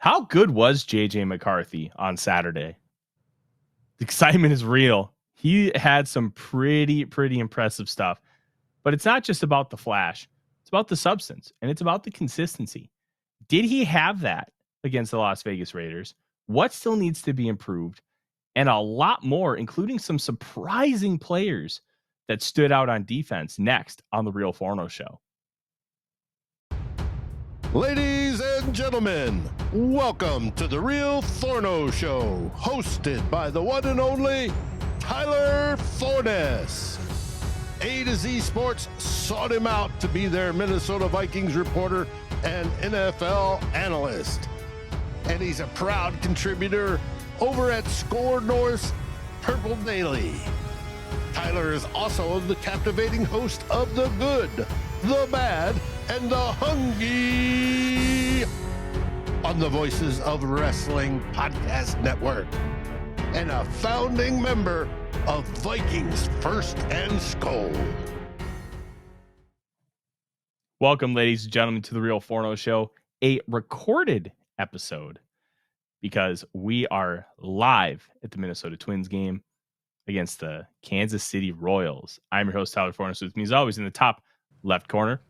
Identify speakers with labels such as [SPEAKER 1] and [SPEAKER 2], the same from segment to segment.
[SPEAKER 1] How good was J.J. McCarthy on Saturday? The excitement is real. He had some pretty impressive stuff. But it's not just about the flash. It's about the substance, and it's about the consistency. Did he have that against the Las Vegas Raiders? What still needs to be improved? And a lot more, including some surprising players that stood out on defense next on the Real Forno Show.
[SPEAKER 2] Ladies and gentlemen, welcome to the Real Forno Show, hosted by the one and only Tyler Flores. A to Z Sports sought him out to be their Minnesota Vikings reporter and NFL analyst. And he's a proud contributor over at SKOL North's Purple Daily. Tyler is also the captivating host of The Good, The Bad, and The Hungry on the Voices of Wrestling Podcast Network, and a founding member of Vikings First and SKOL.
[SPEAKER 1] Welcome, ladies and gentlemen, to the Real Forno Show, a recorded episode, because we are live at the Minnesota Twins game against the Kansas City Royals. I'm your host, Tyler Forness. With me, as always, in the top left corner,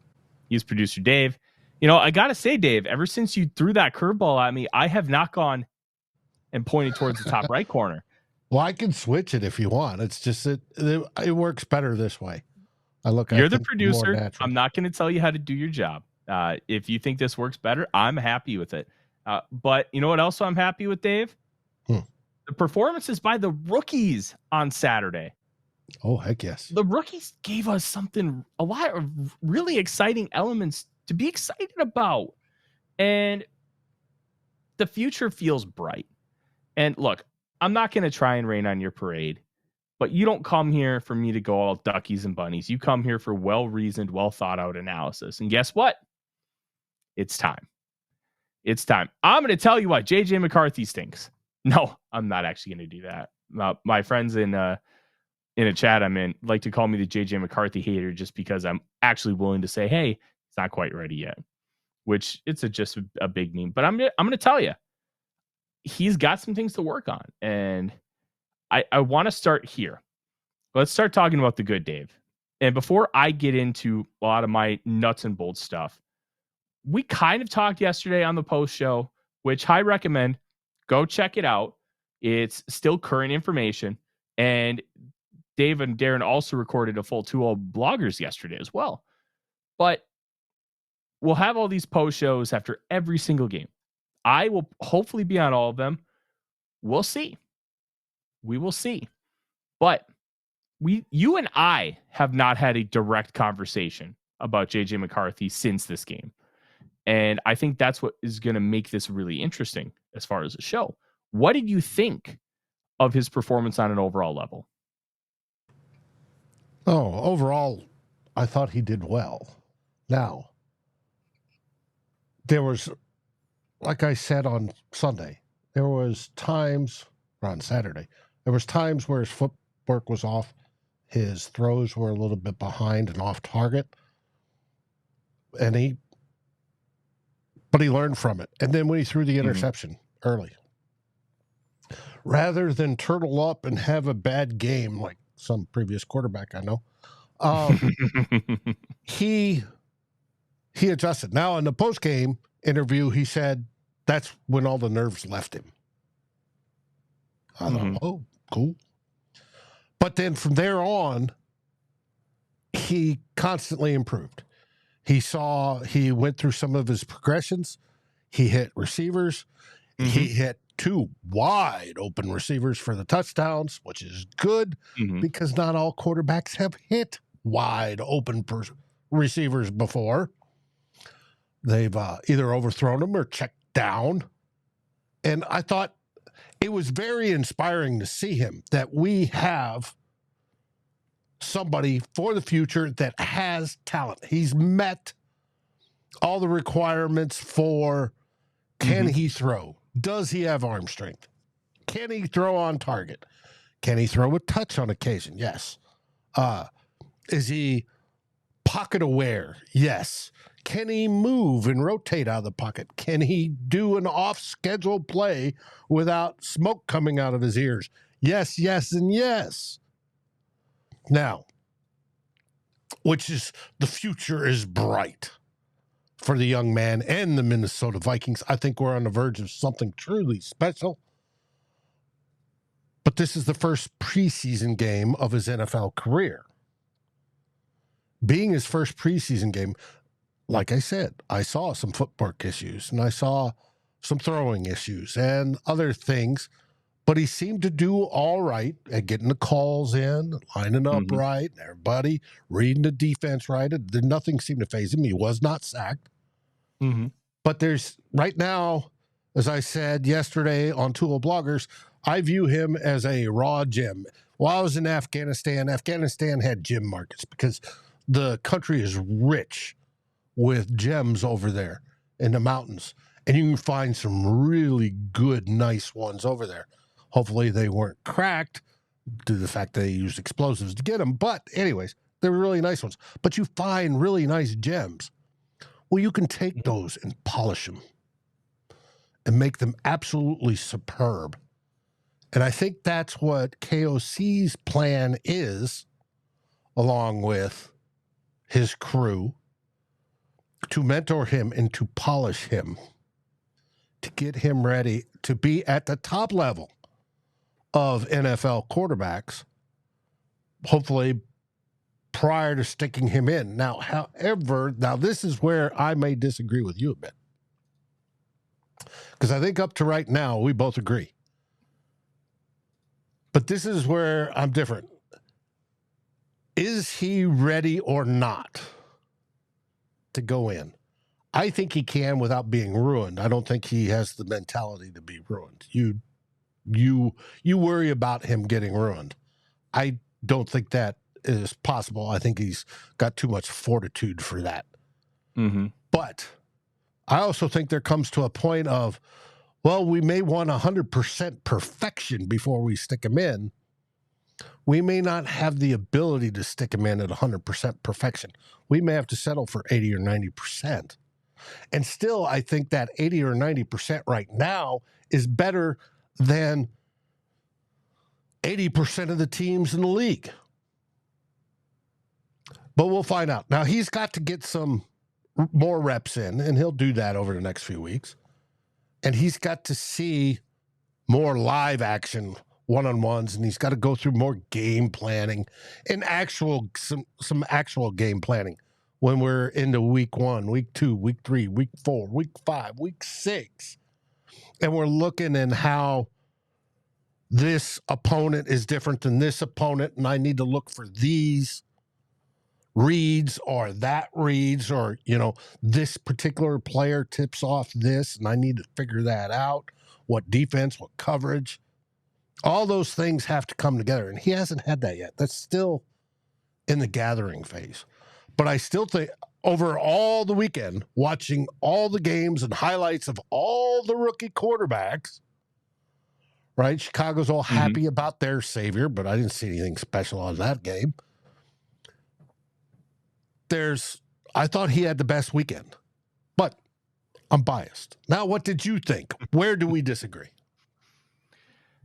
[SPEAKER 1] he's producer Dave. You know, I got to say, Dave, ever since you threw that curveball at me, I have not gone and pointed towards the top right corner.
[SPEAKER 2] Well, I can switch it if you want. It's just it works better this way.
[SPEAKER 1] You're the producer. I'm not going to tell you how to do your job. If you think this works better, I'm happy with it. But you know what else I'm happy with, Dave? The performances by the rookies on Saturday.
[SPEAKER 2] Oh, heck yes.
[SPEAKER 1] The rookies gave us a lot of really exciting elements to be excited about. And the future feels bright. And look, I'm not going to try and rain on your parade, but you don't come here for me to go all duckies and bunnies. You come here for well-reasoned, well-thought-out analysis. And guess what? It's time. It's time. I'm going to tell you what, J.J. McCarthy stinks. No, I'm not actually going to do that. My friends in a chat I'm in like to call me the J.J. McCarthy hater just because I'm actually willing to say, hey, it's not quite ready yet, which it's just a big meme. But I'm going to tell you, he's got some things to work on. And I want to start here. Let's start talking about the good, Dave. And before I get into a lot of my nuts and bolts stuff, we kind of talked yesterday on the post show, which I recommend. Go check it out. It's still current information. And Dave and Darren also recorded a full 2-0 bloggers yesterday as well. But we'll have all these post shows after every single game. I will hopefully be on all of them. We'll see. We will see. But you and I have not had a direct conversation about J.J. McCarthy since this game. And I think that's what is going to make this really interesting as far as the show. What did you think of his performance on an overall level?
[SPEAKER 2] Oh, overall, I thought he did well. Now, there was, like I said on Sunday, there was times, or on Saturday, there was times where his footwork was off, his throws were a little bit behind and off target, but he learned from it. And then when he threw the interception early, rather than turtle up and have a bad game like some previous quarterback I know, he adjusted. Now, in the post-game interview, he said that's when all the nerves left him. I thought, oh, cool. But then from there on, he constantly improved. He went through some of his progressions. He hit receivers. He hit 2 wide open receivers for the touchdowns, which is good because not all quarterbacks have hit wide open receivers before. They've either overthrown them or checked down. And I thought it was very inspiring to see him, that we have somebody for the future that has talent. He's met all the requirements for can he throw? Does he have arm strength? Can he throw on target? Can he throw a touch on occasion? Yes. Is he pocket aware? Yes. Can he move and rotate out of the pocket? Can he do an off-schedule play without smoke coming out of his ears? Yes, yes, and yes. Now, which is the future is bright for the young man and the Minnesota Vikings. I think we're on the verge of something truly special. But this is the first preseason game of his NFL career. Being his first preseason game, like I said, I saw some footwork issues and I saw some throwing issues and other things, but he seemed to do all right at getting the calls in, lining up right, everybody reading the defense right. Nothing seemed to faze him. He was not sacked. But there's right now, as I said yesterday on Tool Bloggers, I view him as a raw gem. While I was in Afghanistan had gem markets because the country is rich with gems over there in the mountains. And you can find some really good, nice ones over there. Hopefully they weren't cracked due to the fact that they used explosives to get them. But anyways, they were really nice ones. But you find really nice gems. Well, you can take those and polish them and make them absolutely superb. And I think that's what KOC's plan is, along with his crew, to mentor him and to polish him, to get him ready to be at the top level of NFL quarterbacks, hopefully prior to sticking him in. Now, however, this is where I may disagree with you a bit. Because I think up to right now, we both agree. But this is where I'm different. Is he ready or not to go in? I think he can without being ruined. I don't think he has the mentality to be ruined. You worry about him getting ruined. I don't think that is possible. I think he's got too much fortitude for that. But I also think there comes to a point of, well, we may want 100% perfection before we stick him in. We may not have the ability to stick him in at 100% perfection. We may have to settle for 80 or 90%. And still, I think that 80 or 90% right now is better than 80% of the teams in the league. But we'll find out. Now, he's got to get some more reps in, and he'll do that over the next few weeks. And he's got to see more live action one-on-ones, and he's got to go through more game planning and some actual game planning when we're into week 1, week 2, week 3, week 4, week 5, week 6. And we're looking at how this opponent is different than this opponent, and I need to look for these reads or that reads, or, this particular player tips off this, and I need to figure that out. What defense, what coverage, all those things have to come together, and he hasn't had that yet. That's still in the gathering phase. But I still think over all the weekend, watching all the games and highlights of all the rookie quarterbacks, right? Chicago's all happy about their savior, but I didn't see anything special on that game. I thought he had the best weekend, but I'm biased. Now, what did you think? Where do we disagree?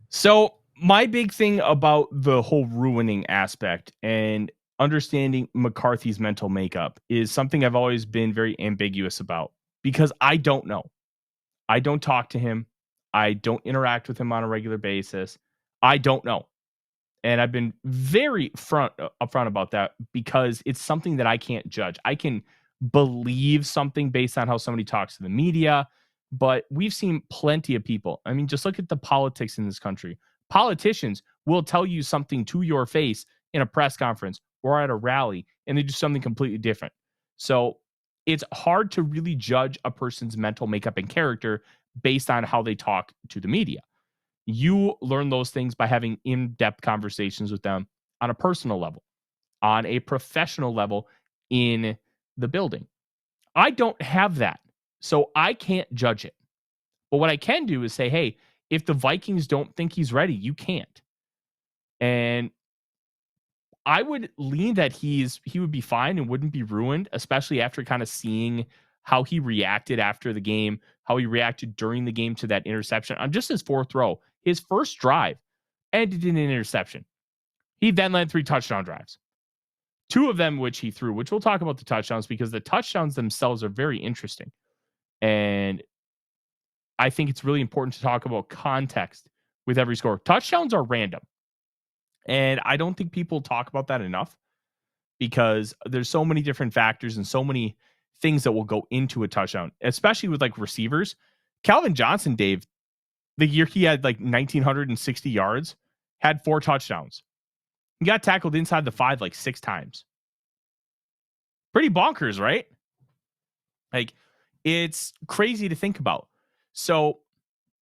[SPEAKER 1] So my big thing about the whole ruining aspect and understanding McCarthy's mental makeup is something I've always been very ambiguous about, because I don't know. I don't talk to him. I don't interact with him on a regular basis. I don't know. And I've been very upfront about that, because it's something that I can't judge. I can believe something based on how somebody talks to the media, but we've seen plenty of people. I mean, just look at the politics in this country. Politicians will tell you something to your face in a press conference or at a rally, and they do something completely different. So it's hard to really judge a person's mental makeup and character based on how they talk to the media. You learn those things by having in-depth conversations with them on a personal level, on a professional level in the building. I don't have that, so I can't judge it. But what I can do is say, hey, if the Vikings don't think he's ready, you can't. And I would lean that he would be fine and wouldn't be ruined, especially after kind of seeing how he reacted after the game, how he reacted during the game to that interception on just his fourth throw. His first drive ended in an interception. He then led 3 touchdown drives. 2 of them, which he threw, which we'll talk about the touchdowns because the touchdowns themselves are very interesting. And I think it's really important to talk about context with every score. Touchdowns are random. And I don't think people talk about that enough because there's so many different factors and so many things that will go into a touchdown, especially with like receivers. Calvin Johnson, Dave, the year he had like 1,960 yards, had 4 touchdowns. He got tackled inside the 5 like 6 times. Pretty bonkers, right? Like, it's crazy to think about. So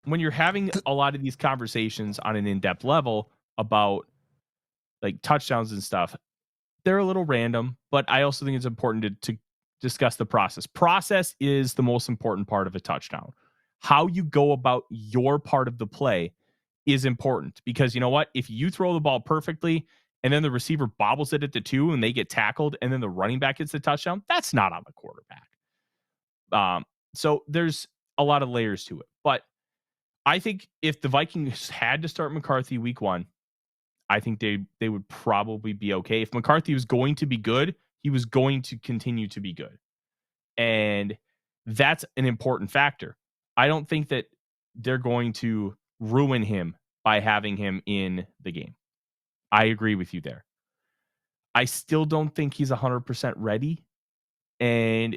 [SPEAKER 1] when you're having a lot of these conversations on an in-depth level about like touchdowns and stuff, they're a little random, but I also think it's important to discuss the process. Process is the most important part of a touchdown. How you go about your part of the play is important because you know what? If you throw the ball perfectly and then the receiver bobbles it at the 2 and they get tackled and then the running back gets the touchdown, that's not on the quarterback. So there's a lot of layers to it. But I think if the Vikings had to start McCarthy week 1, I think they would probably be okay. If McCarthy was going to be good, he was going to continue to be good. And that's an important factor. I don't think that they're going to ruin him by having him in the game. I agree with you there. I still don't think he's 100% ready. And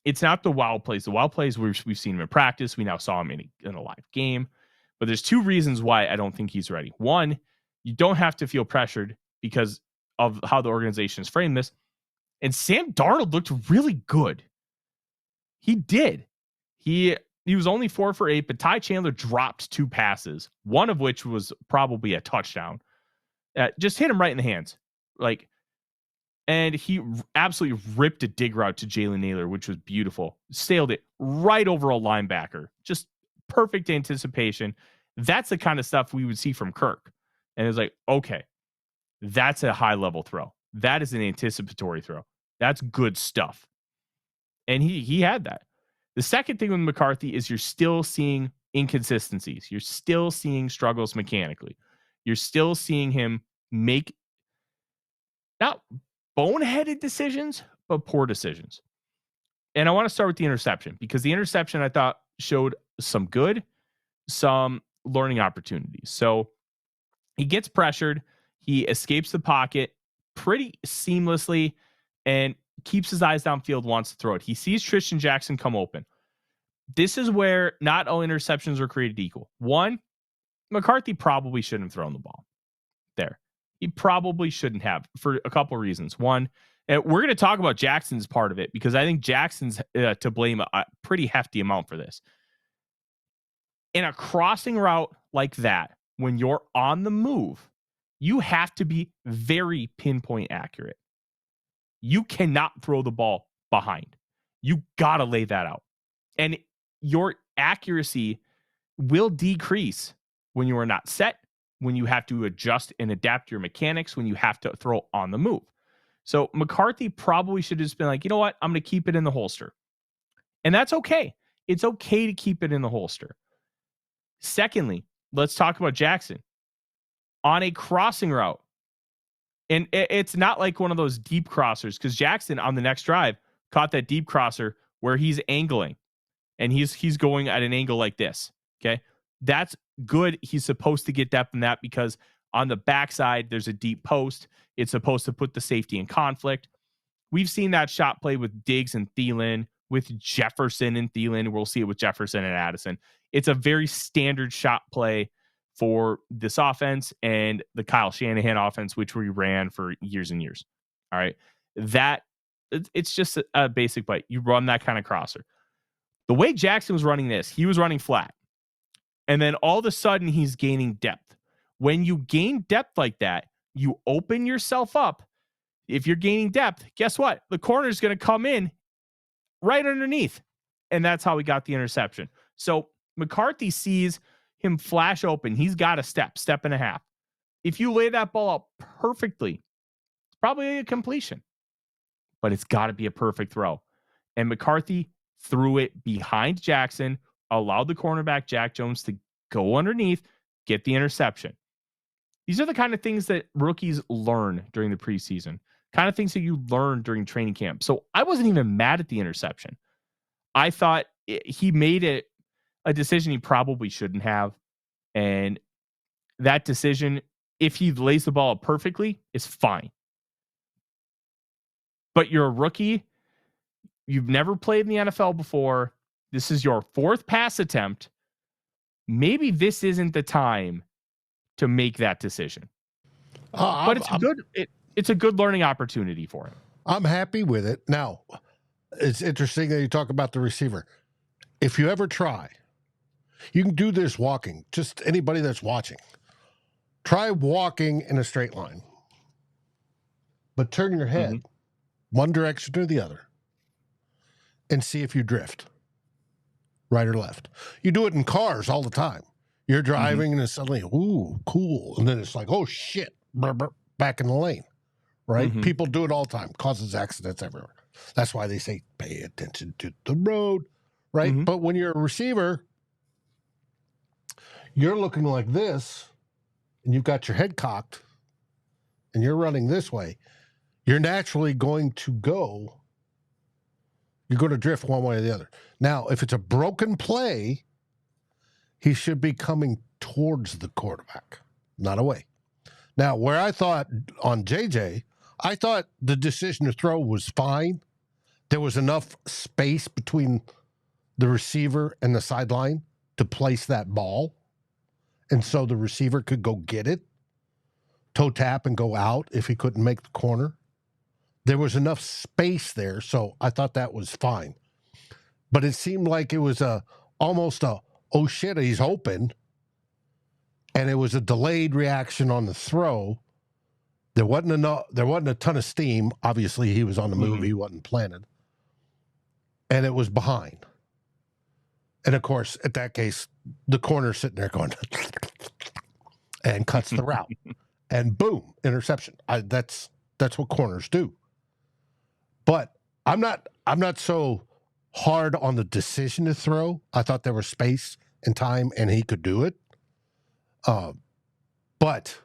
[SPEAKER 1] it's not the wow plays. The wow plays, we've seen him in practice. We now saw him in a live game. But there's 2 reasons why I don't think he's ready. One, you don't have to feel pressured because of how the organization has framed this. And Sam Darnold looked really good. He did. He was only 4 for 8, but Ty Chandler dropped 2 passes, one of which was probably a touchdown. Just hit him right in the hands. And he absolutely ripped a dig route to Jalen Naylor, which was beautiful. Sailed it right over a linebacker. Just perfect anticipation. That's the kind of stuff we would see from Kirk. And it was like, okay, that's a high level throw. That is an anticipatory throw. That's good stuff. And he had that. The second thing with McCarthy is you're still seeing inconsistencies. You're still seeing struggles mechanically. You're still seeing him make not boneheaded decisions, but poor decisions. And I want to start with the interception because the interception I thought showed some good, some learning opportunities. So he gets pressured. He escapes the pocket pretty seamlessly and keeps his eyes downfield, wants to throw it. He sees Tristan Jackson come open. This is where not all interceptions are created equal. One, McCarthy probably shouldn't have thrown the ball there. He probably shouldn't have for a couple of reasons. One, we're going to talk about Jackson's part of it because I think Jackson's to blame a pretty hefty amount for this. In a crossing route like that, when you're on the move, you have to be very pinpoint accurate. You cannot throw the ball behind. You got to lay that out. And your accuracy will decrease when you are not set, when you have to adjust and adapt your mechanics, when you have to throw on the move. So McCarthy probably should have just been like, you know what? I'm going to keep it in the holster. And that's okay. It's okay to keep it in the holster. Secondly, let's talk about Jackson. On a crossing route, and it's not like one of those deep crossers because Jackson on the next drive caught that deep crosser where he's angling and he's going at an angle like this. Okay. That's good. He's supposed to get depth in that because on the backside, there's a deep post. It's supposed to put the safety in conflict. We've seen that shot play with Diggs and Thielen, with Jefferson and Thielen. We'll see it with Jefferson and Addison. It's a very standard shot play for this offense and the Kyle Shanahan offense, which we ran for years and years. All right. It's just a basic play. You run that kind of crosser. The way Jackson was running this, he was running flat. And then all of a sudden he's gaining depth. When you gain depth like that, you open yourself up. If you're gaining depth, guess what? The corner is going to come in right underneath. And that's how we got the interception. So McCarthy sees him flash open. He's got a step and a half. If you lay that ball out perfectly probably a completion, but it's got to be a perfect throw. And McCarthy threw it behind Jackson, allowed the cornerback Jack Jones to go underneath, get the interception. These are the kind of things that rookies learn during the preseason, kind of things that you learn during training camp. So I wasn't even mad at the interception. I thought he made it a decision he probably shouldn't have. And that decision, if he lays the ball up perfectly, is fine. But you're a rookie. You've never played in the NFL before. This is your fourth pass attempt. Maybe this isn't the time to make that decision. But it's a good learning opportunity for him.
[SPEAKER 2] I'm happy with it. Now, it's interesting that you talk about the receiver. If you ever try, you can do this walking. Just anybody that's watching. Try walking in a straight line. But turn your head one direction or the other and see if you drift. Right or left. You do it in cars all the time. You're driving and it's suddenly, ooh, cool. And then it's like, oh, shit, back in the lane, right? People do it all the time. Causes accidents everywhere. That's why they say pay attention to the road, right? But when you're a receiver, you're looking like this and you've got your head cocked and you're running this way. You're naturally going to go, you're going to drift one way or the other. Now, if it's a broken play, he should be coming towards the quarterback, not away. Now, where I thought on JJ, I thought the decision to throw was fine. There was enough space between the receiver and the sideline to place that ball. And so the receiver could go get it, toe tap and go out if he couldn't make the corner. There was enough space there, so I thought that was fine. But it seemed like it was almost a, oh shit, he's open. And it was a delayed reaction on the throw. There wasn't a ton of steam. Obviously, he was on the move. He wasn't planted. And it was behind. And of course, at that case, the corner's sitting there going and cuts the route. And boom, interception. That's what corners do. But I'm not so hard on the decision to throw. I thought there was space and time and he could do it. But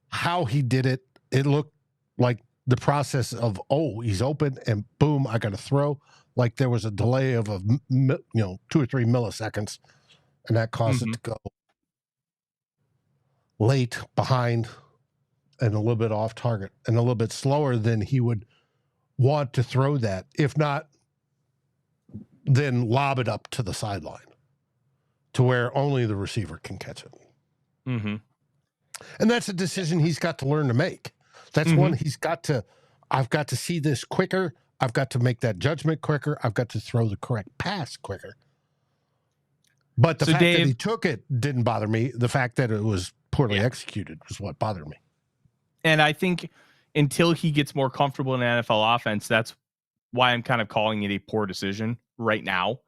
[SPEAKER 2] how he did it, it looked like the process of, oh, he's open and boom, I got to throw. Like there was a delay of 2 or 3 milliseconds, and that caused it to go late, behind, and a little bit off target, and a little bit slower than he would want to throw that. If not, then lob it up to the sideline to where only the receiver can catch it. And that's a decision he's got to learn to make. That's one he's got to, I've got to see this quicker. I've got to make that judgment quicker. I've got to throw the correct pass quicker. But the fact that he took it didn't bother me. The fact that it was poorly executed was what bothered me.
[SPEAKER 1] And I think until he gets more comfortable in an NFL offense, that's why I'm kind of calling it a poor decision right now.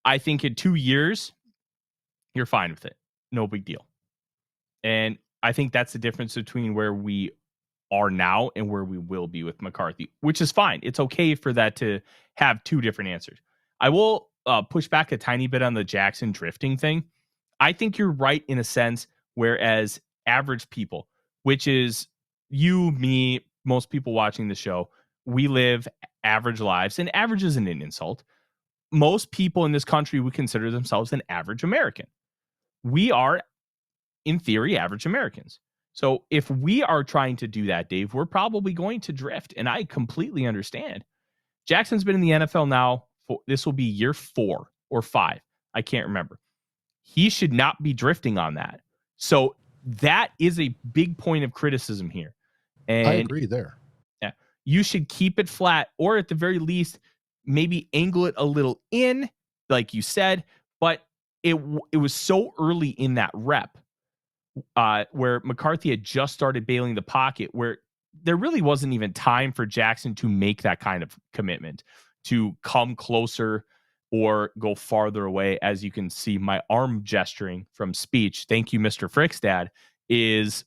[SPEAKER 1] I think in 2 years, you're fine with it. No big deal. And I think that's the difference between where we are now and where we will be with McCarthy, which is fine. It's okay for that to have two different answers. I will push back a tiny bit on the Jackson drifting thing. I think you're right in a sense, whereas average people, which is you, me, most people watching the show, we live average lives, and average isn't an insult. Most people in this country would consider themselves an average American. We are, in theory, average Americans. So if we are trying to do that, Dave, we're probably going to drift, and I completely understand. Jackson's been in the NFL now. This will be year 4 or 5. I can't remember. He should not be drifting on that. So that is a big point of criticism here. And
[SPEAKER 2] I agree there.
[SPEAKER 1] Yeah, you should keep it flat, or at the very least, maybe angle it a little in, like you said. But it was so early in that rep where McCarthy had just started bailing the pocket, where there really wasn't even time for Jackson to make that kind of commitment, to come closer or go farther away. As you can see, my arm gesturing from speech, thank you, Mr. Frickstad, is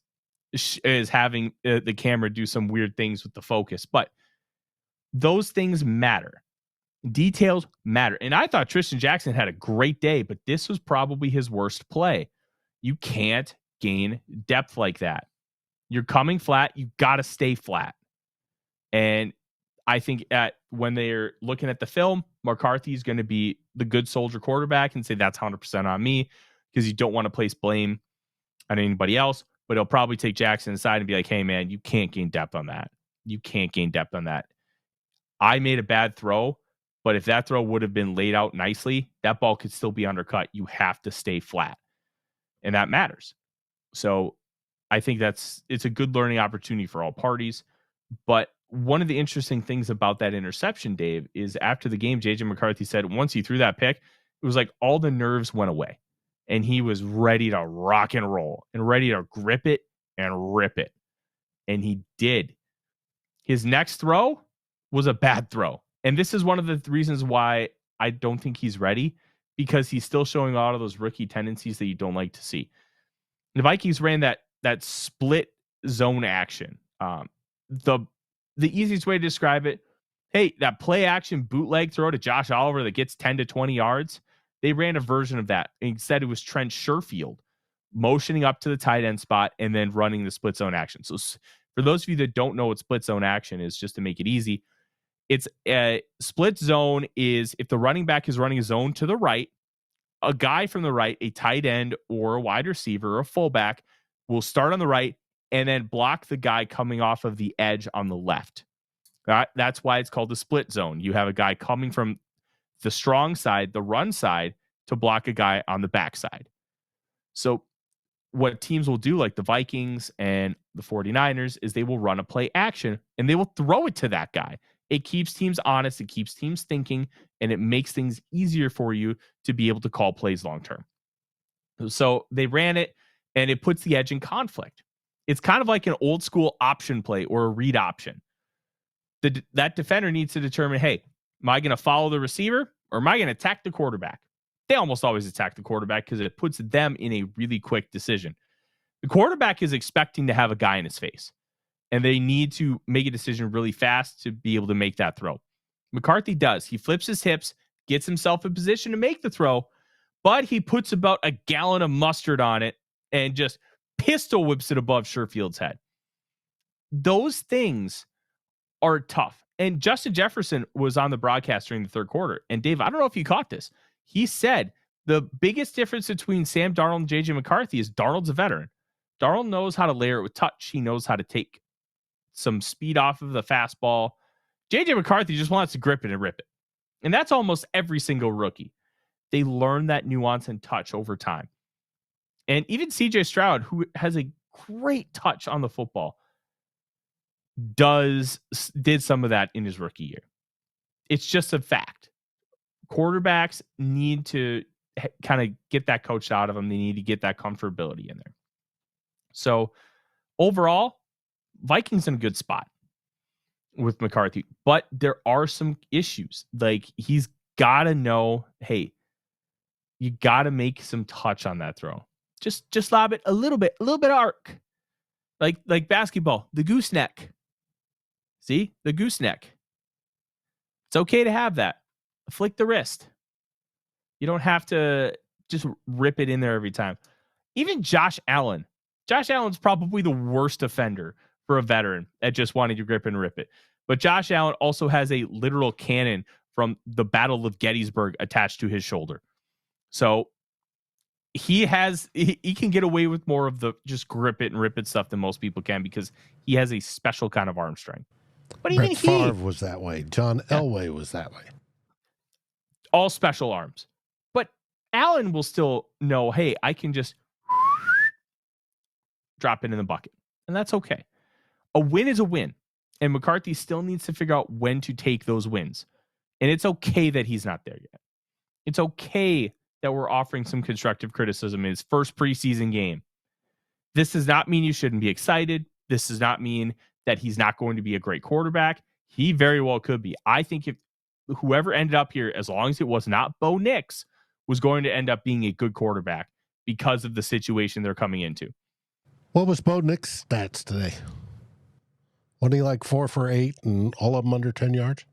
[SPEAKER 1] is having the camera do some weird things with the focus. But those things matter. Details matter. And I thought Tristan Jackson had a great day, but this was probably his worst play. You can't gain depth like that. You're coming flat. You got to stay flat. And I think when they're looking at the film, McCarthy is going to be the good soldier quarterback and say that's 100% on me, because you don't want to place blame on anybody else. But he'll probably take Jackson aside and be like, hey, man, you can't gain depth on that. You can't gain depth on that. I made a bad throw, but if that throw would have been laid out nicely, that ball could still be undercut. You have to stay flat. And that matters. So I think it's a good learning opportunity for all parties. But one of the interesting things about that interception, Dave, is after the game, JJ McCarthy said once he threw that pick, it was like all the nerves went away. And he was ready to rock and roll and ready to grip it and rip it. And he did. His next throw was a bad throw. And this is one of the reasons why I don't think he's ready, because he's still showing a lot of those rookie tendencies that you don't like to see. The Vikings ran that split zone action. The easiest way to describe it, hey, that play action bootleg throw to Josh Oliver that gets 10 to 20 yards, they ran a version of that. Instead, it was Trent Sherfield motioning up to the tight end spot and then running the split zone action. So for those of you that don't know what split zone action is, just to make it easy, it's a split zone is if the running back is running a zone to the right, a guy from the right, a tight end or a wide receiver or a fullback, will start on the right and then block the guy coming off of the edge on the left. That's why it's called the split zone. You have a guy coming from the strong side, the run side, to block a guy on the backside. So what teams will do, like the Vikings and the 49ers, is they will run a play action and they will throw it to that guy. It keeps teams honest, it keeps teams thinking, and it makes things easier for you to be able to call plays long term. So they ran it, and it puts the edge in conflict. It's kind of like an old school option play or a read option. That defender needs to determine, hey, am I going to follow the receiver or am I going to attack the quarterback? They almost always attack the quarterback because it puts them in a really quick decision. The quarterback is expecting to have a guy in his face, and they need to make a decision really fast to be able to make that throw. McCarthy does. He flips his hips, gets himself in position to make the throw, but he puts about a gallon of mustard on it and just pistol whips it above Sherfield's head. Those things are tough. And Justin Jefferson was on the broadcast during the third quarter. And Dave, I don't know if you caught this. He said the biggest difference between Sam Darnold and JJ McCarthy is Darnold's a veteran. Darnold knows how to layer it with touch. He knows how to take some speed off of the fastball. JJ McCarthy just wants to grip it and rip it. And that's almost every single rookie. They learn that nuance and touch over time. And even CJ Stroud, who has a great touch on the football, did some of that in his rookie year. It's just a fact. Quarterbacks need to kind of get that coached out of them. They need to get that comfortability in there. So overall, Vikings in a good spot with McCarthy, but there are some issues. Like, he's got to know, hey, you got to make some touch on that throw. Just lob it a little bit arc. Like basketball, the gooseneck. See? The gooseneck. It's okay to have that. Flick the wrist. You don't have to just rip it in there every time. Even Josh Allen. Josh Allen's probably the worst offender for a veteran at just wanting to grip and rip it. But Josh Allen also has a literal cannon from the Battle of Gettysburg attached to his shoulder. So he can get away with more of the just grip it and rip it stuff than most people can, because he has a special kind of arm strength. But even
[SPEAKER 2] Brett Favre was that way. John Elway was that way.
[SPEAKER 1] All special arms. But Allen will still know, hey, I can just drop it in the bucket. And that's okay. A win is a win. And McCarthy still needs to figure out when to take those wins. And it's okay that he's not there yet. It's okay that we're offering some constructive criticism in his first preseason game. This does not mean you shouldn't be excited. This does not mean that he's not going to be a great quarterback. He very well could be. I think if whoever ended up here, as long as it was not Bo Nix, was going to end up being a good quarterback because of the situation they're coming into.
[SPEAKER 2] What was Bo Nix's stats today? Wasn't he like 4 for 8 and all of them under 10 yards?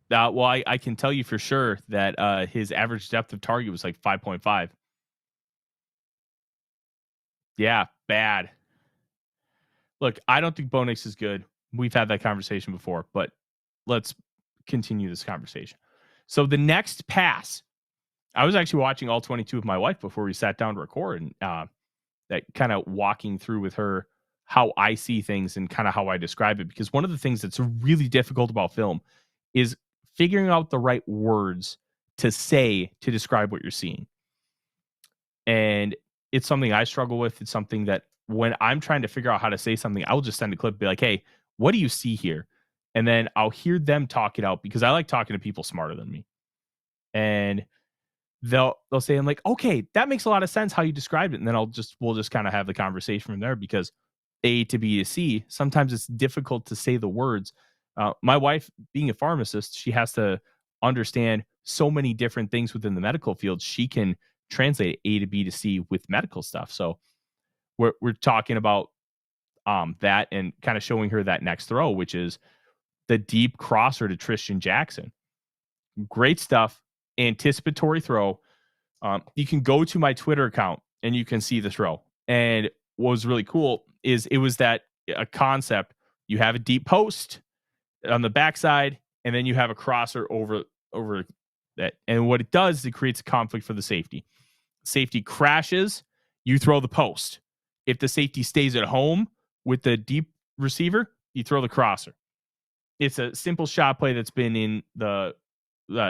[SPEAKER 1] Well, I can tell you for sure that his average depth of target was like 5.5. Yeah, bad. Look, I don't think Bo Nix is good. We've had that conversation before, but let's continue this conversation. So the next pass, I was actually watching all 22 with my wife before we sat down to record, and that kind of walking through with her how I see things and kind of how I describe it. Because one of the things that's really difficult about film is figuring out the right words to say to describe what you're seeing. And it's something I struggle with. It's something that when I'm trying to figure out how to say something, I'll just send a clip, be like, hey, what do you see here? And then I'll hear them talk it out because I like talking to people smarter than me. And they'll say, I'm like, okay, that makes a lot of sense how you described it. And then we'll just kind of have the conversation from there, because A to B to C, sometimes it's difficult to say the words. My wife, being a pharmacist, she has to understand so many different things within the medical field. She can translate A to B to C with medical stuff. So we're talking about that and kind of showing her that next throw, which is the deep crosser to Tristan Jackson. Great stuff. Anticipatory throw. You can go to my Twitter account and you can see the throw. And what was really cool is it was that a concept. You have a deep post on the backside, and then you have a crosser over that. And what it does is it creates a conflict for the safety. Safety crashes, you throw the post. If the safety stays at home with the deep receiver, you throw the crosser. It's a simple shot play that's been in the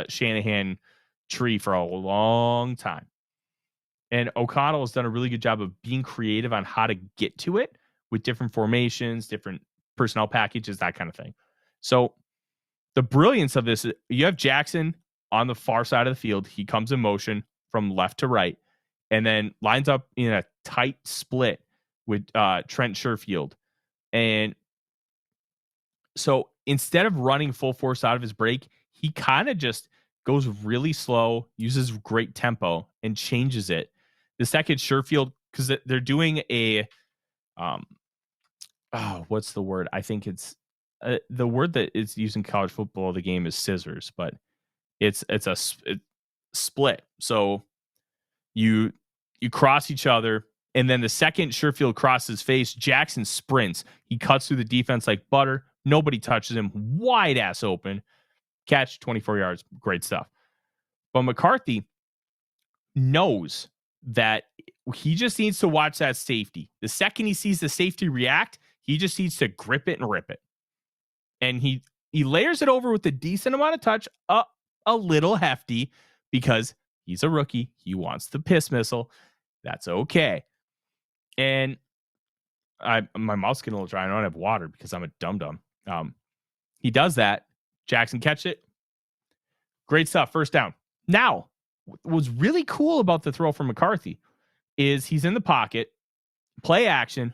[SPEAKER 1] Shanahan tree for a long time. And O'Connell has done a really good job of being creative on how to get to it with different formations, different personnel packages, that kind of thing. So the brilliance of this, you have Jackson on the far side of the field. He comes in motion from left to right and then lines up in a tight split with Trent Sherfield. And so instead of running full force out of his break, he kind of just goes really slow, uses great tempo, and changes it. The second Sherfield, because they're doing a, what's the word? I think it's the word that is used in college football. The game is scissors, but it's a split. So you cross each other, and then the second Sherfield crosses face, Jackson sprints. He cuts through the defense like butter. Nobody touches him. Wide ass open. Catch, 24 yards. Great stuff. But McCarthy knows that he just needs to watch that safety. The second he sees the safety react, he just needs to grip it and rip it. And he layers it over with a decent amount of touch, a little hefty, because he's a rookie. He wants the piss missile. That's okay. And my mouth's getting a little dry. I don't have water because I'm a dum-dum. He does that. Jackson catch it. Great stuff. First down. Now, what was really cool about the throw from McCarthy is he's in the pocket, play action.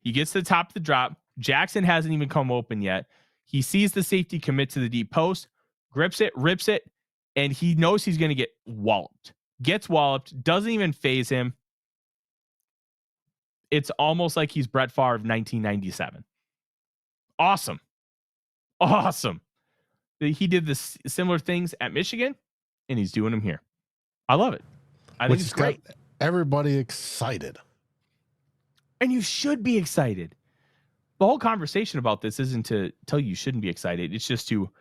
[SPEAKER 1] He gets to the top of the drop. Jackson hasn't even come open yet. He sees the safety commit to the deep post, grips it, rips it, and he knows he's going to get walloped. Gets walloped, doesn't even phase him. It's almost like he's Brett Favre of 1997. Awesome. He did this similar things at Michigan, and he's doing them here. I love it. I think it's great.
[SPEAKER 2] Everybody excited.
[SPEAKER 1] And you should be excited. The whole conversation about this isn't to tell you shouldn't be excited. It's just to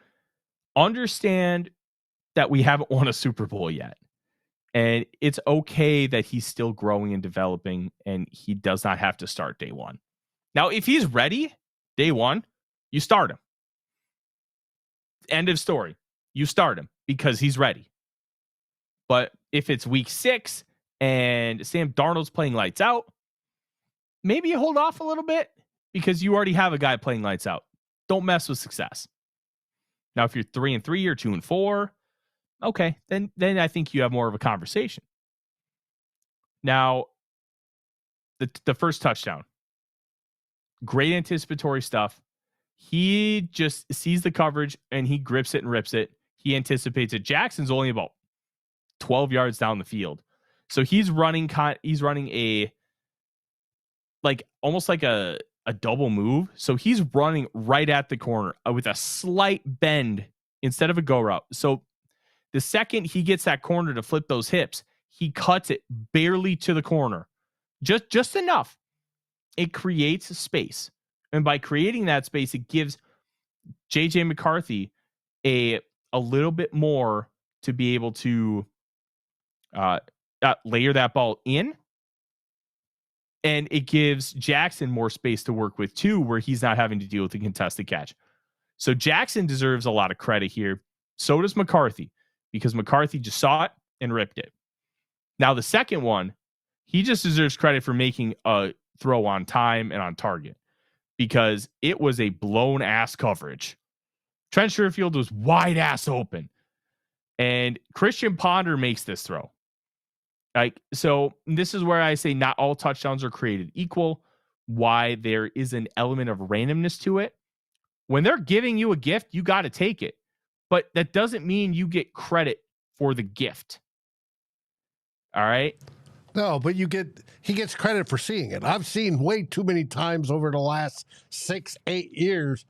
[SPEAKER 1] understand that we haven't won a Super Bowl yet. And it's okay that he's still growing and developing, and he does not have to start day one. Now, if he's ready, day one, you start him. End of story. You start him because he's ready. But if it's week 6 and Sam Darnold's playing lights out, maybe you hold off a little bit because you already have a guy playing lights out. Don't mess with success. Now, if you're 3-3 or 2-4, okay, then I think you have more of a conversation. Now, the first touchdown, great anticipatory stuff. He just sees the coverage and he grips it and rips it. He anticipates it. Jackson's only about 12 yards down the field. So he's running a like almost like a double move. So he's running right at the corner with a slight bend instead of a go route. So the second he gets that corner to flip those hips, he cuts it barely to the corner. Just enough. It creates space. And by creating that space, it gives JJ McCarthy a little bit more to be able to layer that ball in. And it gives Jackson more space to work with too, where he's not having to deal with the contested catch. So Jackson deserves a lot of credit here. So does McCarthy, because McCarthy just saw it and ripped it. Now the second one, he just deserves credit for making a throw on time and on target, because it was a blown ass coverage. Trent Sherfield was wide ass open, and Christian Ponder makes this throw. Like, so this is where I say not all touchdowns are created equal, why there is an element of randomness to it. When they're giving you a gift, you got to take it. But that doesn't mean you get credit for the gift. All right?
[SPEAKER 2] No, but he gets credit for seeing it. I've seen way too many times over the last 6-8 years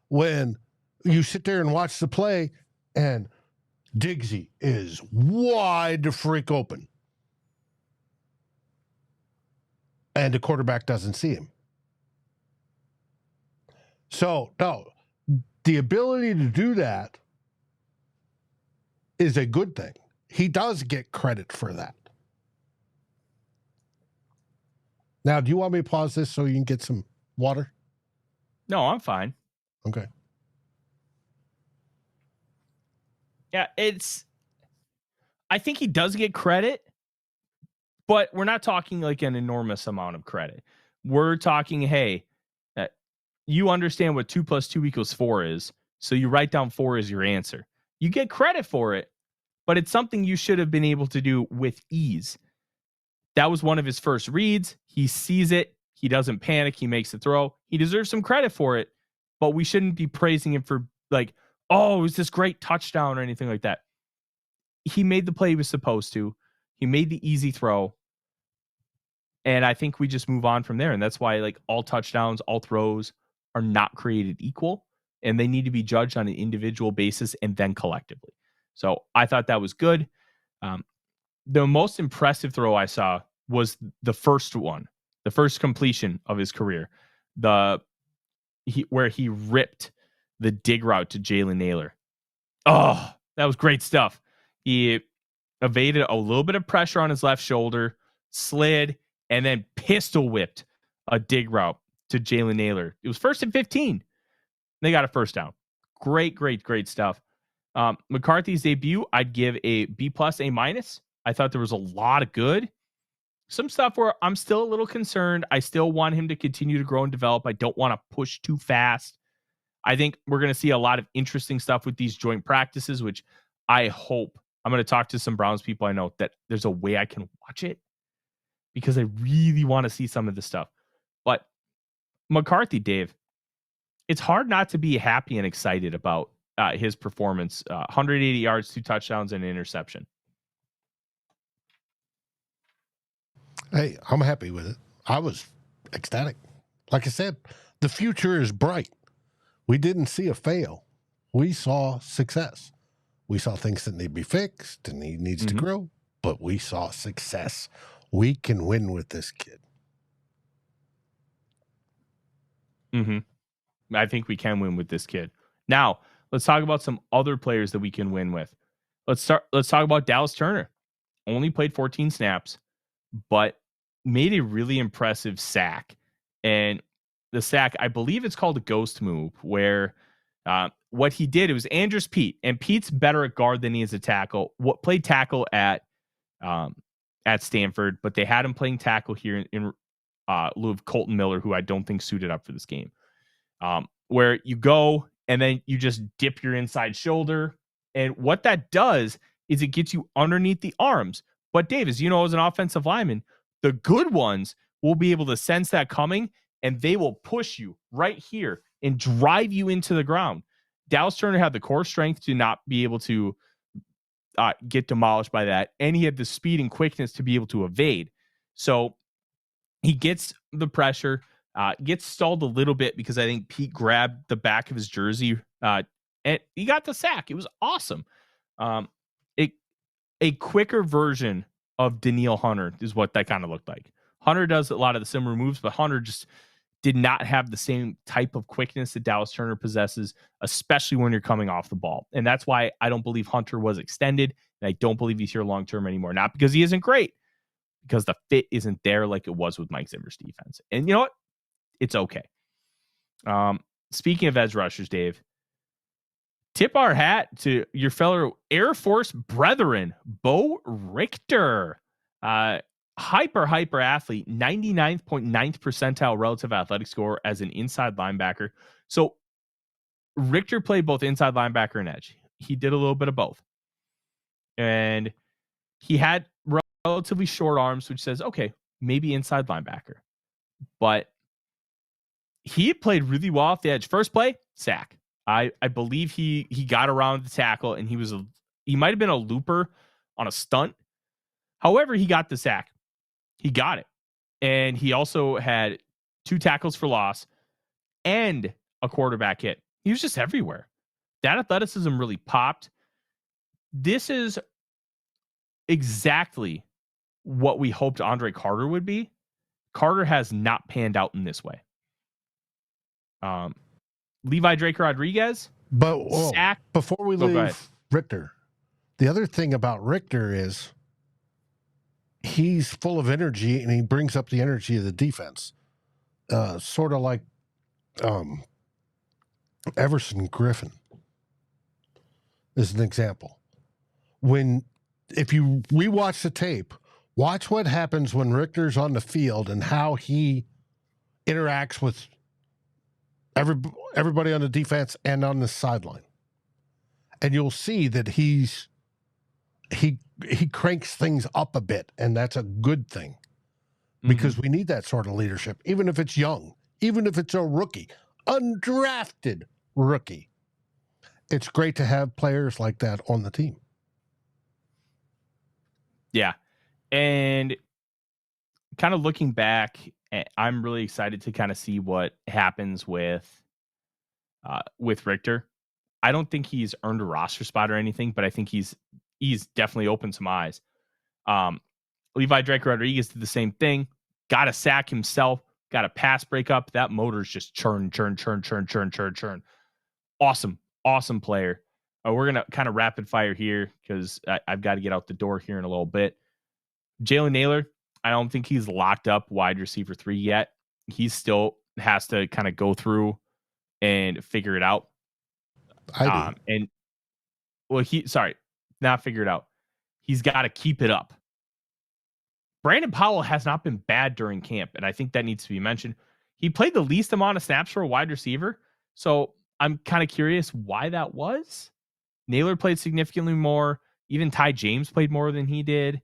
[SPEAKER 2] when you sit there and watch the play and Diggsy is wide the freak open. And the quarterback doesn't see him. So, no, the ability to do that is a good thing. He does get credit for that. Now, do you want me to pause this so you can get some water?
[SPEAKER 1] No, I'm fine.
[SPEAKER 2] Okay.
[SPEAKER 1] Yeah, I think he does get credit, but we're not talking like an enormous amount of credit. We're talking, hey, you understand what 2 + 2 = 4 is, so you write down 4 as your answer. You get credit for it, but it's something you should have been able to do with ease. That was one of his first reads. He sees it. He doesn't panic. He makes the throw. He deserves some credit for it, but we shouldn't be praising him for like, oh, it was this great touchdown or anything like that. He made the play he was supposed to. He made the easy throw. And I think we just move on from there. And that's why like all touchdowns, all throws are not created equal, and they need to be judged on an individual basis and then collectively. So I thought that was good. The most impressive throw I saw was the first one, the first completion of his career, where he ripped the dig route to Jalen Naylor. Oh, that was great stuff. He evaded a little bit of pressure on his left shoulder, slid, and then pistol whipped a dig route to Jalen Naylor. It was 1st and 15. They got a first down. Great stuff. McCarthy's debut, I'd give a B+, A-. I thought there was a lot of good. Some stuff where I'm still a little concerned. I still want him to continue to grow and develop. I don't want to push too fast. I think we're going to see a lot of interesting stuff with these joint practices, which I hope. I'm going to talk to some Browns people I know that there's a way I can watch it, because I really want to see some of this stuff. But McCarthy, Dave, it's hard not to be happy and excited about his performance. 180 yards, 2 touchdowns, and an interception.
[SPEAKER 2] Hey, I'm happy with it. I was ecstatic. Like I said, the future is bright. We didn't see a fail. We saw success. We saw things that need to be fixed and he needs to grow, but we saw success. We can win with this kid.
[SPEAKER 1] I think we can win with this kid. Now, let's talk about some other players that we can win with. Let's talk about Dallas Turner. Only played 14 snaps, but made a really impressive sack. And the sack, I believe it's called a ghost move, where what he did, it was Andrus Peat, and Pete's better at guard than he is at tackle. Played tackle at Stanford, but they had him playing tackle here in lieu of Colton Miller, who I don't think suited up for this game. Where you go and then you just dip your inside shoulder. And what that does is it gets you underneath the arms. But Dave, as you know, as an offensive lineman, the good ones will be able to sense that coming, and they will push you right here and drive you into the ground. Dallas Turner had the core strength to not be able to get demolished by that. And he had the speed and quickness to be able to evade. So he gets the pressure. Gets stalled a little bit because I think Pete grabbed the back of his jersey and he got the sack. It was awesome. A quicker version of Danielle Hunter is what that kind of looked like. Hunter does a lot of the similar moves, but Hunter just did not have the same type of quickness that Dallas Turner possesses, especially when you're coming off the ball. And that's why I don't believe Hunter was extended, and I don't believe he's here long-term anymore. Not because he isn't great, because the fit isn't there like it was with Mike Zimmer's defense. And you know what? It's okay. Speaking of edge rushers, Dave, tip our hat to your fellow Air Force brethren, Bo Richter. Hyper athlete, 99.9th percentile relative athletic score as an inside linebacker. So Richter played both inside linebacker and edge. He did a little bit of both. And he had relatively short arms, which says, okay, maybe inside linebacker. But he played really well off the edge. First play, sack. I believe he got around the tackle, and he might have been a looper on a stunt. However, he got the sack. He got it. And he also had 2 tackles for loss and a quarterback hit. He was just everywhere. That athleticism really popped. This is exactly what we hoped Andre Carter would be. Carter has not panned out in this way. Levi Draker Rodriguez.
[SPEAKER 2] But before we leave Richter, the other thing about Richter is he's full of energy and he brings up the energy of the defense. Sort of like Everson Griffin is an example. If you rewatch the tape, watch what happens when Richter's on the field and how he interacts with everybody on the defense and on the sideline. And you'll see that he cranks things up a bit, and that's a good thing because we need that sort of leadership, even if it's young, even if it's a rookie, undrafted rookie. It's great to have players like that on the team.
[SPEAKER 1] Yeah. And kind of looking back, I'm really excited to kind of see what happens with Richter. I don't think he's earned a roster spot or anything, but I think he's definitely opened some eyes. Levi Draker Rodriguez did the same thing. Got a sack himself. Got a pass breakup. That motor's just churn. Awesome player. We're going to kind of rapid fire here because I've got to get out the door here in a little bit. Jalen Naylor, I don't think he's locked up wide receiver 3 yet. He still has to kind of go through and figure it out. Not figure it out. He's got to keep it up. Brandon Powell has not been bad during camp, and I think that needs to be mentioned. He played the least amount of snaps for a wide receiver, so I'm kind of curious why that was. Naylor played significantly more. Even Ty James played more than he did.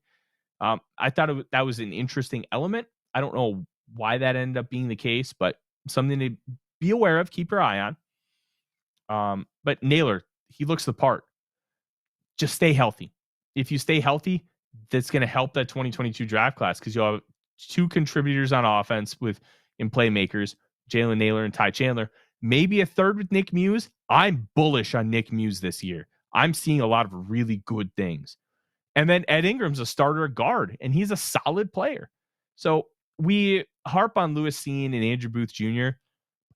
[SPEAKER 1] I thought that was an interesting element. I don't know why that ended up being the case, but something to be aware of, keep your eye on. But Naylor, he looks the part. Just stay healthy. If you stay healthy, that's going to help that 2022 draft class because you'll have 2 contributors on offense in playmakers, Jalen Naylor and Ty Chandler. Maybe a third with Nick Muse. I'm bullish on Nick Muse this year. I'm seeing a lot of really good things. And then Ed Ingram's a starter at guard, and he's a solid player. So we harp on Lewis Cine and Andrew Booth Jr.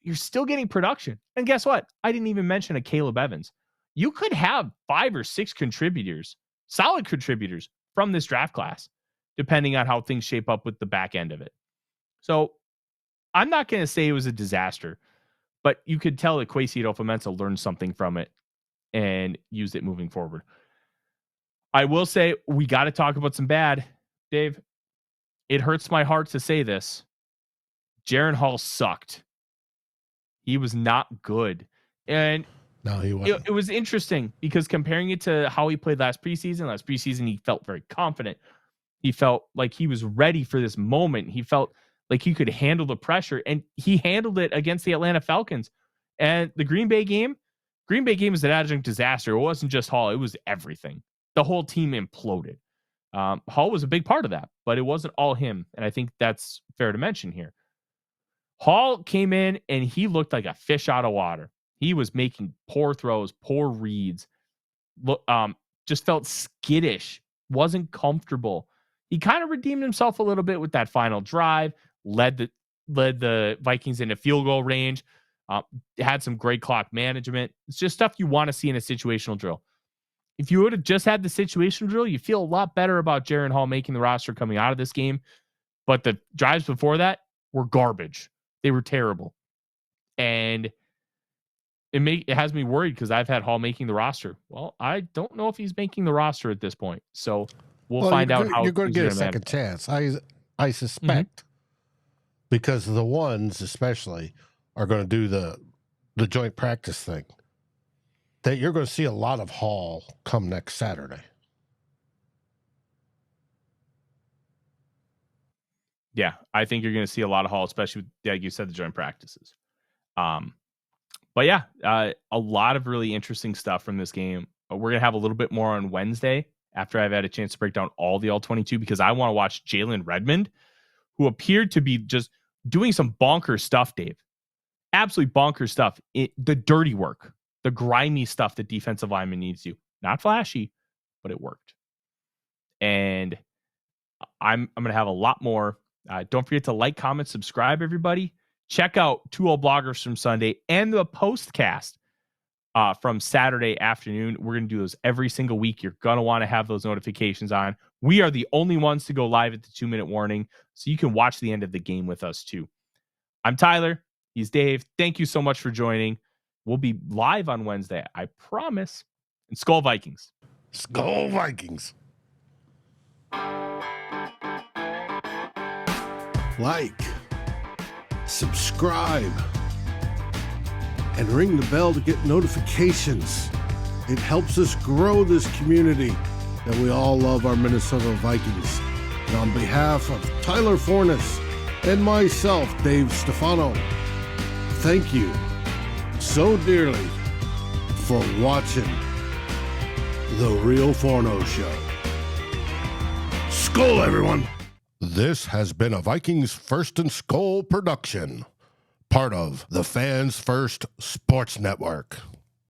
[SPEAKER 1] You're still getting production. And guess what? I didn't even mention a Caleb Evans. You could have 5 or 6 contributors, solid contributors from this draft class, depending on how things shape up with the back end of it. So I'm not going to say it was a disaster, but you could tell that Kwesi Adolfo-Mensah learned something from it and used it moving forward. I will say we got to talk about some bad, Dave. It hurts my heart to say this. Jaren Hall sucked. He was not good. And
[SPEAKER 2] no, he wasn't.
[SPEAKER 1] It was interesting because comparing it to how he played last preseason, he felt very confident. He felt like he was ready for this moment. He felt like he could handle the pressure, and he handled it against the Atlanta Falcons. And the Green Bay game was an adjunct disaster. It wasn't just Hall. It was everything. The whole team imploded. Hall was a big part of that, but it wasn't all him. And I think that's fair to mention here. Hall came in and he looked like a fish out of water. He was making poor throws, poor reads. Just felt skittish, wasn't comfortable. He kind of redeemed himself a little bit with that final drive, led the Vikings into field goal range, had some great clock management. It's just stuff you want to see in a situational drill. If you would have just had the situational drill, you feel a lot better about Jaren Hall making the roster coming out of this game. But the drives before that were garbage. They were terrible. And it has me worried because I've had Hall making the roster. Well, I don't know if he's making the roster at this point. So we'll find out how
[SPEAKER 2] you're going to get a second chance. I suspect because the ones especially are going to do the joint practice thing, that you're going to see a lot of Hall come next Saturday.
[SPEAKER 1] Yeah, I think you're going to see a lot of Hall, especially with, like you said, the joint practices. But yeah, a lot of really interesting stuff from this game. We're going to have a little bit more on Wednesday after I've had a chance to break down all the All-22 because I want to watch Jalen Redmond, who appeared to be just doing some bonkers stuff, Dave. Absolutely bonkers stuff. The dirty work, the grimy stuff that defensive lineman needs to. Not flashy, but it worked. And I'm going to have a lot more. Don't forget to like, comment, subscribe, everybody. Check out Two Old Bloggers from Sunday and the postcast from Saturday afternoon. We're going to do those every single week. You're going to want to have those notifications on. We are the only ones to go live at the 2-minute warning, so you can watch the end of the game with us too. I'm Tyler. He's Dave. Thank you so much for joining. We'll be live on Wednesday, I promise. And SKOL Vikings.
[SPEAKER 2] SKOL Vikings. Like, subscribe, and ring the bell to get notifications. It helps us grow this community that we all love our Minnesota Vikings. And on behalf of Tyler Forness and myself, Dave Stefano, thank you so dearly for watching The Real Forno Show. SKOL, everyone! This has been a Vikings First and SKOL production, part of the Fans First Sports Network.